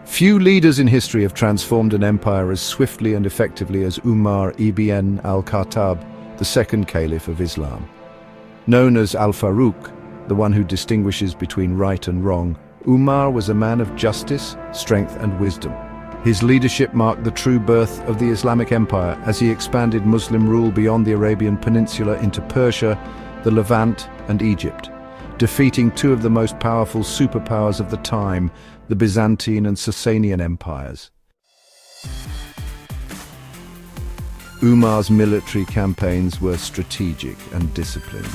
Few leaders in history have transformed an empire as swiftly and effectively as Umar ibn Al-Khattab, the second Caliph of Islam. Known as Al-Faruq, the one who distinguishes between right and wrong, Umar was a man of justice, strength and wisdom. His leadership marked the true birth of the Islamic Empire as he expanded Muslim rule beyond the Arabian Peninsula into Persia, the Levant and Egypt, defeating two of the most powerful superpowers of the time, the Byzantine and Sasanian empires. Umar's military campaigns were strategic and disciplined.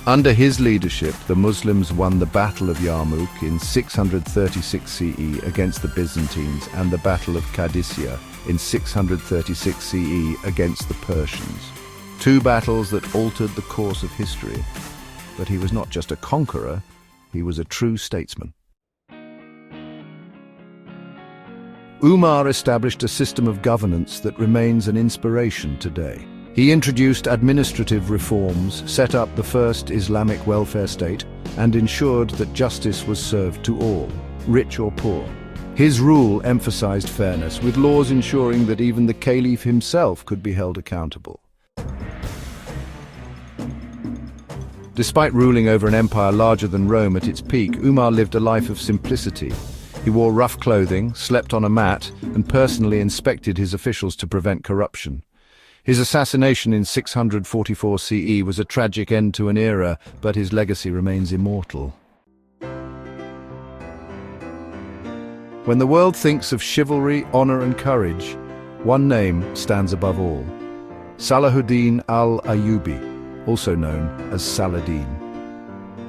Under his leadership, the Muslims won the Battle of Yarmouk in 636 CE against the Byzantines and the Battle of Qadisiyah in 636 CE against the Persians. Two battles that altered the course of history. But he was not just a conqueror, he was a true statesman. Umar established a system of governance that remains an inspiration today. He introduced administrative reforms, set up the first Islamic welfare state, and ensured that justice was served to all, rich or poor. His rule emphasized fairness, with laws ensuring that even the Caliph himself could be held accountable. Despite ruling over an empire larger than Rome at its peak, Umar lived a life of simplicity. He wore rough clothing, slept on a mat, and personally inspected his officials to prevent corruption. His assassination in 644 CE was a tragic end to an era, but his legacy remains immortal. When the world thinks of chivalry, honor and courage, one name stands above all: Salahuddin Al-Ayyubi, also known as Saladin.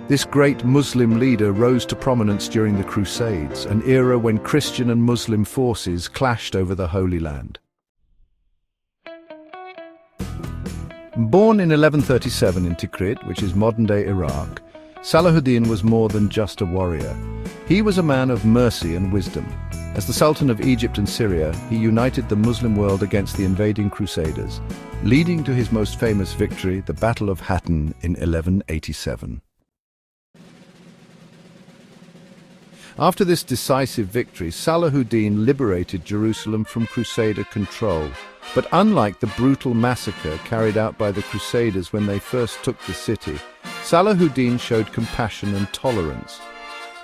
This great Muslim leader rose to prominence during the Crusades, an era when Christian and Muslim forces clashed over the Holy Land. Born in 1137 in Tikrit, which is modern-day Iraq, Salahuddin was more than just a warrior. He was a man of mercy and wisdom. As the Sultan of Egypt and Syria, he united the Muslim world against the invading Crusaders, leading to his most famous victory, the Battle of Hattin in 1187. After this decisive victory, Salahuddin liberated Jerusalem from Crusader control. But unlike the brutal massacre carried out by the Crusaders when they first took the city, Salahuddin showed compassion and tolerance.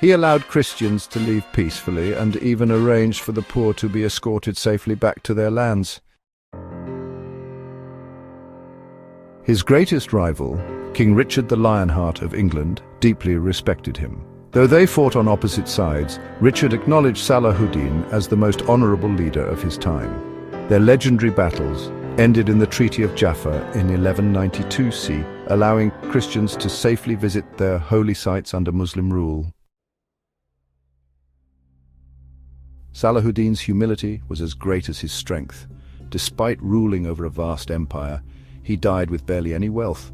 He allowed Christians to leave peacefully and even arranged for the poor to be escorted safely back to their lands. His greatest rival, King Richard the Lionheart of England, deeply respected him. Though they fought on opposite sides, Richard acknowledged Salahuddin as the most honorable leader of his time. Their legendary battles ended in the Treaty of Jaffa in 1192 CE, allowing Christians to safely visit their holy sites under Muslim rule. Salahuddin's humility was as great as his strength. Despite ruling over a vast empire, he died with barely any wealth,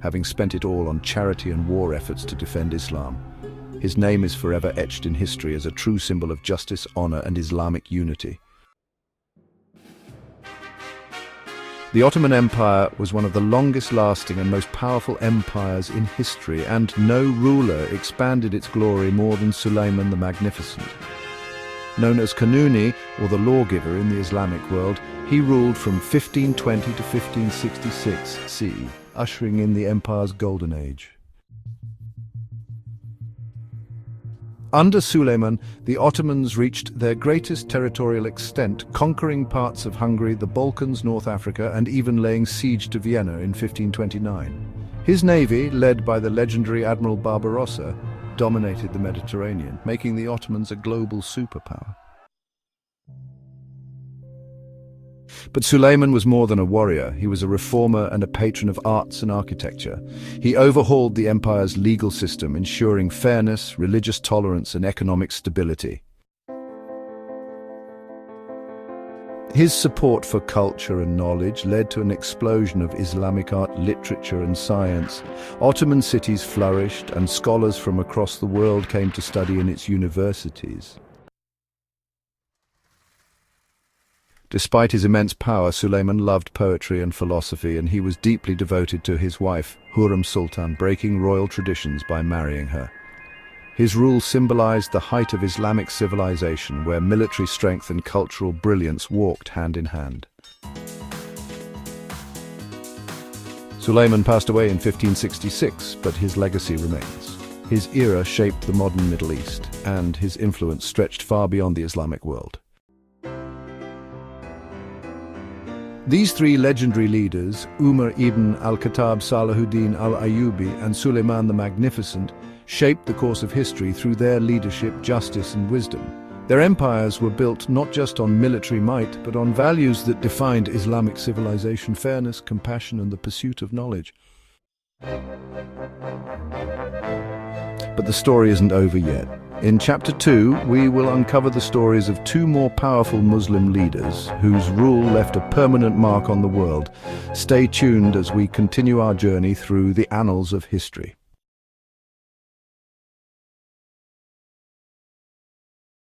having spent it all on charity and war efforts to defend Islam. His name is forever etched in history as a true symbol of justice, honor, and Islamic unity. The Ottoman Empire was one of the longest-lasting and most powerful empires in history, and no ruler expanded its glory more than Suleiman the Magnificent. Known as Kanuni, or the lawgiver in the Islamic world, he ruled from 1520 to 1566 CE, ushering in the empire's Golden Age. Under Suleiman, the Ottomans reached their greatest territorial extent, conquering parts of Hungary, the Balkans, North Africa, and even laying siege to Vienna in 1529. His navy, led by the legendary Admiral Barbarossa, dominated the Mediterranean, making the Ottomans a global superpower. But Suleiman was more than a warrior. He was a reformer and a patron of arts and architecture. He overhauled the empire's legal system, ensuring fairness, religious tolerance, and economic stability. His support for culture and knowledge led to an explosion of Islamic art, literature, and science. Ottoman cities flourished, and scholars from across the world came to study in its universities. Despite his immense power, Suleiman loved poetry and philosophy, and he was deeply devoted to his wife, Hurrem Sultan, breaking royal traditions by marrying her. His rule symbolized the height of Islamic civilization, where military strength and cultural brilliance walked hand in hand. Sulayman passed away in 1566, but his legacy remains. His era shaped the modern Middle East, and his influence stretched far beyond the Islamic world. These three legendary leaders, Umar ibn Al-Khattab, Salahuddin Al-Ayyubi, and Sulayman the Magnificent, shaped the course of history through their leadership, justice, and wisdom. Their empires were built not just on military might, but on values that defined Islamic civilization: fairness, compassion, and the pursuit of knowledge. But the story isn't over yet. In Chapter 2, we will uncover the stories of two more powerful Muslim leaders whose rule left a permanent mark on the world. Stay tuned as we continue our journey through the annals of history.